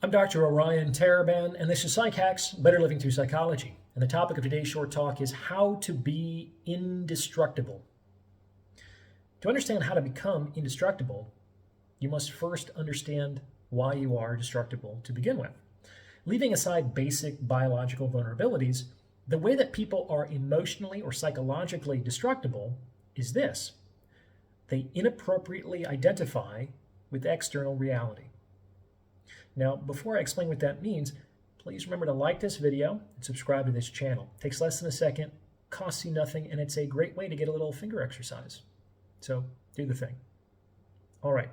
I'm Dr. Orion Taraban, and this is Psych Hacks, Better Living Through Psychology. And the topic of today's short talk is how to be indestructible. To understand how to become indestructible, you must first understand why you are destructible to begin with. Leaving aside basic biological vulnerabilities, the way that people are emotionally or psychologically destructible is this: they inappropriately identify with external reality. Now, before I explain what that means, please remember to like this video and subscribe to this channel. It takes less than a second, costs you nothing, and it's a great way to get a little finger exercise. So do the thing. All right.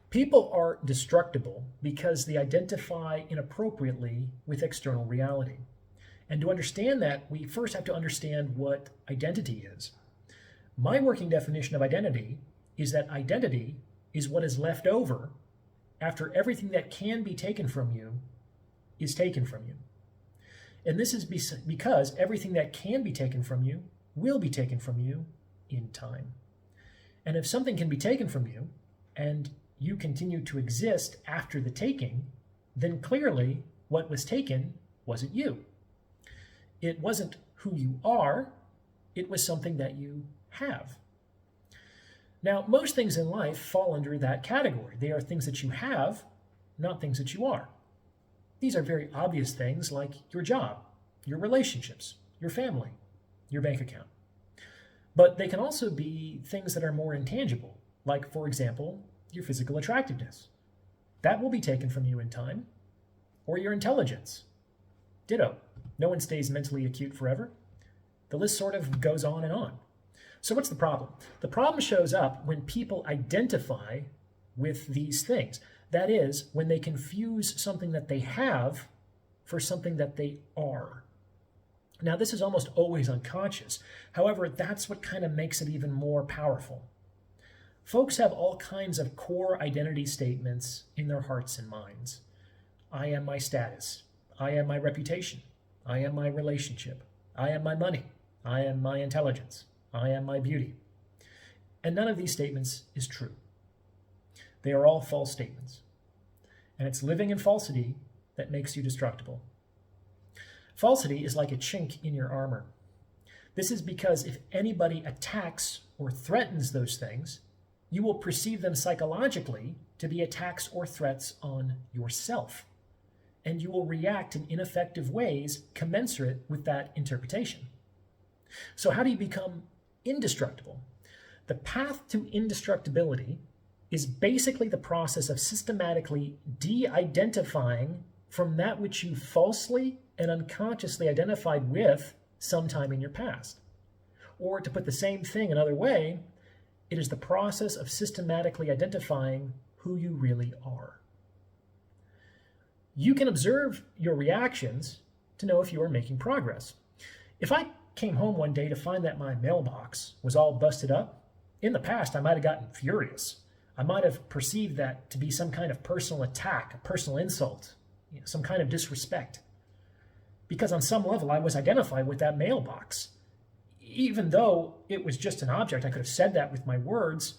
People are destructible because they identify inappropriately with external reality. And to understand that, we first have to understand what identity is. My working definition of identity is that identity is what is left over after everything that can be taken from you is taken from you. And this is because everything that can be taken from you will be taken from you in time. And if something can be taken from you and you continue to exist after the taking, then clearly what was taken wasn't you. It wasn't who you are, it was something that you have. Now, most things in life fall under that category. They are things that you have, not things that you are. These are very obvious things like your job, your relationships, your family, your bank account. But they can also be things that are more intangible, like, for example, your physical attractiveness. That will be taken from you in time. Or your intelligence. Ditto. No one stays mentally acute forever. The list sort of goes on and on. So what's the problem? The problem shows up when people identify with these things. That is, when they confuse something that they have for something that they are. Now, this is almost always unconscious. However, that's what kind of makes it even more powerful. Folks have all kinds of core identity statements in their hearts and minds. I am my status. I am my reputation. I am my relationship. I am my money. I am my intelligence. I am my beauty. And none of these statements is true. They are all false statements. And it's living in falsity that makes you destructible. Falsity is like a chink in your armor. This is because if anybody attacks or threatens those things, you will perceive them psychologically to be attacks or threats on yourself. And you will react in ineffective ways commensurate with that interpretation. So how do you become indestructible? The path to indestructibility is basically the process of systematically de-identifying from that which you falsely and unconsciously identified with sometime in your past. Or to put the same thing another way, it is the process of systematically identifying who you really are. You can observe your reactions to know if you are making progress. If I came home one day to find that my mailbox was all busted up, in the past I might have gotten furious. I might have perceived that to be some kind of personal attack, a personal insult, some kind of disrespect. Because on some level I was identified with that mailbox. Even though it was just an object, I could have said that with my words,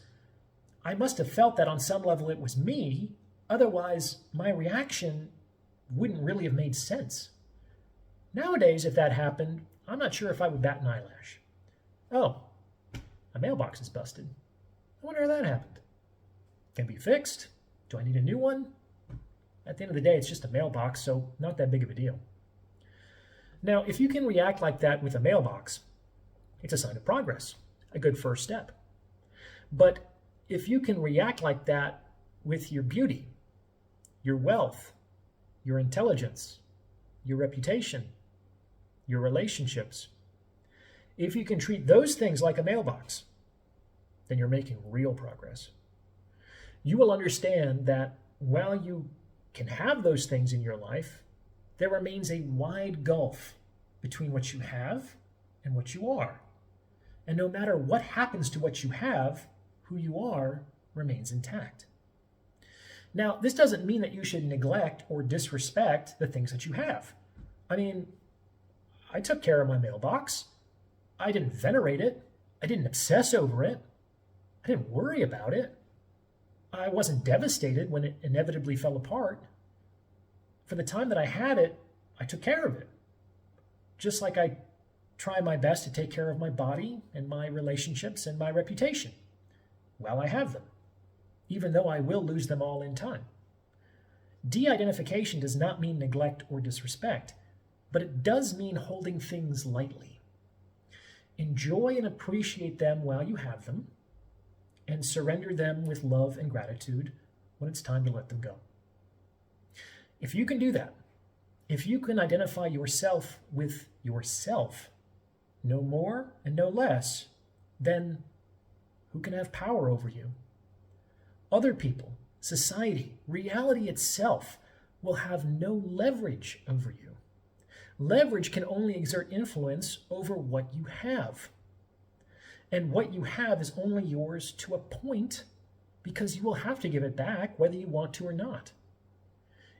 I must have felt that on some level it was me, otherwise my reaction wouldn't really have made sense. Nowadays, if that happened, I'm not sure if I would bat an eyelash. Oh, my mailbox is busted. I wonder how that happened. Can it be fixed? Do I need a new one? At the end of the day, it's just a mailbox, so not that big of a deal. Now, if you can react like that with a mailbox, it's a sign of progress, a good first step. But if you can react like that with your beauty, your wealth, your intelligence, your reputation, your relationships, if you can treat those things like a mailbox, then you're making real progress. You will understand that while you can have those things in your life, there remains a wide gulf between what you have and what you are. And no matter what happens to what you have, who you are remains intact. Now, this doesn't mean that you should neglect or disrespect the things that you have. I mean, I took care of my mailbox. I didn't venerate it. I didn't obsess over it. I didn't worry about it. I wasn't devastated when it inevitably fell apart. for the time that I had it, I took care of it. Just like I try my best to take care of my body and my relationships and my reputation while I have them, even though I will lose them all in time. De-identification does not mean neglect or disrespect, but it does mean holding things lightly. Enjoy and appreciate them while you have them, and surrender them with love and gratitude when it's time to let them go. If you can do that, if you can identify yourself with yourself, no more and no less, then who can have power over you? Other people, society, reality itself will have no leverage over you. Leverage can only exert influence over what you have. And what you have is only yours to a point, because you will have to give it back whether you want to or not.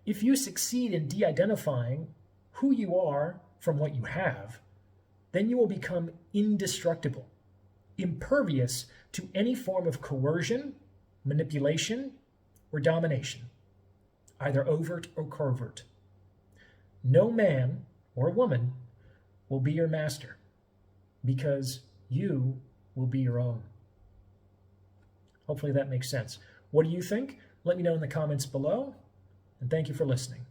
If you succeed in de-identifying who you are from what you have, then you will become indestructible, impervious to any form of coercion, manipulation, or domination, either overt or covert. No man or woman will be your master, because you will be your own. Hopefully that makes sense. What do you think? Let me know in the comments below, and thank you for listening.